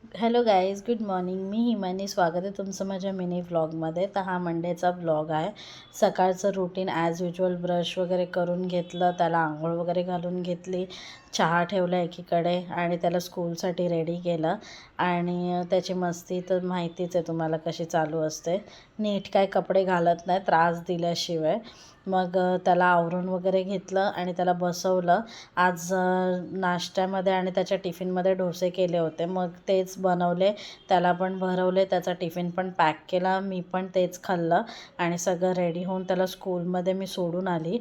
Hello guys, good morning. मी हिमानी. स्वागत आहे तुमचं माझ्या मिनी व्लॉगमध्ये. तर हा मंडेचा व्लॉग आहे. सकाळचं रुटीन ॲज युजल, ब्रश वगैरे करून घेतलं, त्याला आंघोळ वगैरे घालून घेतली, चहा ठेवला एकीकडे आणि त्याला स्कूलसाठी रेडी केलं. आणि त्याची मस्ती तर माहितीच आहे तुम्हाला कशी चालू असते. नीट काय कपडे घालत नाही त्रास दिल्याशिवाय. मग त्याला आवरून वगैरे घेतलं आणि त्याला बसवलं. आज नाश्त्यामध्ये आणि त्याच्या टिफिनमध्ये डोसे केले होते, मग तेच बनवले, त्याला पण भरवले, त्याचा टिफिन पण पॅक केला, मी पण तेच खाल्लं आणि सगळं रेडी होऊन त्याला स्कूलमध्ये मी सोडून आली.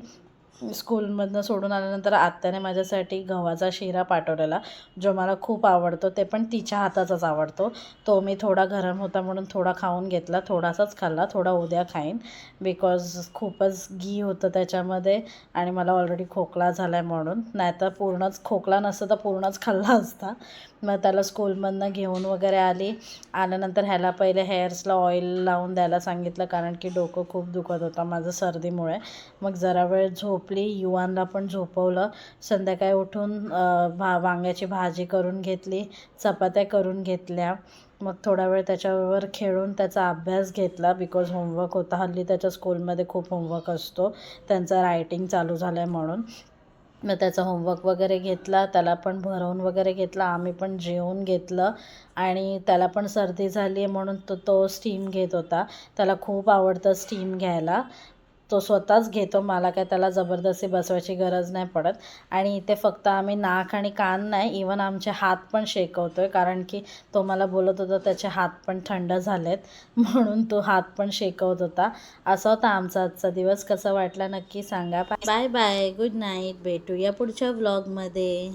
स्कूलमधनं सोडून आल्यानंतर आत्याने माझ्यासाठी गव्हाचा शिरा पाठवलेला, जो मला खूप आवडतो. ते पण तिच्या हाताचाच आवडतो. तो मी थोडा गरम होता म्हणून थोडा खाऊन घेतला, थोडासाच खाल्ला, थोडा उद्या खाईन बिकॉज खूपच घी होतं त्याच्यामध्ये आणि मला ऑलरेडी खोकला झाला आहे म्हणून. नाहीतर पूर्णच खोकला नसतं तर पूर्णच खाल्ला असता. मग त्याला स्कूलमधनं घेऊन वगैरे आल्यानंतर ह्याला पहिले हेअर्सला ऑइल लावून द्यायला सांगितलं, कारण की डोकं खूप दुखत होतं माझं सर्दीमुळे. मग जरा वेळ झोपली, युवानला पण झोपवलं. संध्याकाळी उठून वांग्याची भाजी करून घेतली, चपात्या करून घेतल्या. मग थोडा वेळ त्याच्याबरोबर खेळून त्याचा अभ्यास घेतला बिकॉज होमवर्क होता. हल्ली त्याच्या स्कूलमध्ये खूप होमवर्क असतो, त्यांचा रायटिंग चालू झालं आहे म्हणून. मग त्याचा होमवर्क वगैरे घेतला, त्याला पण भरवून वगैरे घेतला, आम्ही पण जेवून घेतलं. आणि त्याला पण सर्दी झाली आहे म्हणून तो स्टीम घेत होता. त्याला खूप आवडतं स्टीम घ्यायला, तो स्वतःच घेतो, मला काय त्याला जबरदस्ती बसवायची गरज नाही पडत. आणि इथे फक्त आम्ही नाक आणि कान नाही, इवन आमचे हात पण शेकवतो आहे, कारण की तो मला बोलत होता त्याचे हात पण थंड झालेत म्हणून तो हात पण शेकवत होता. असा होता आमचा आजचा दिवस. कसा वाटला नक्की सांगा. Bye bye, good night. भेटूया पुढच्या व्लॉगमध्ये.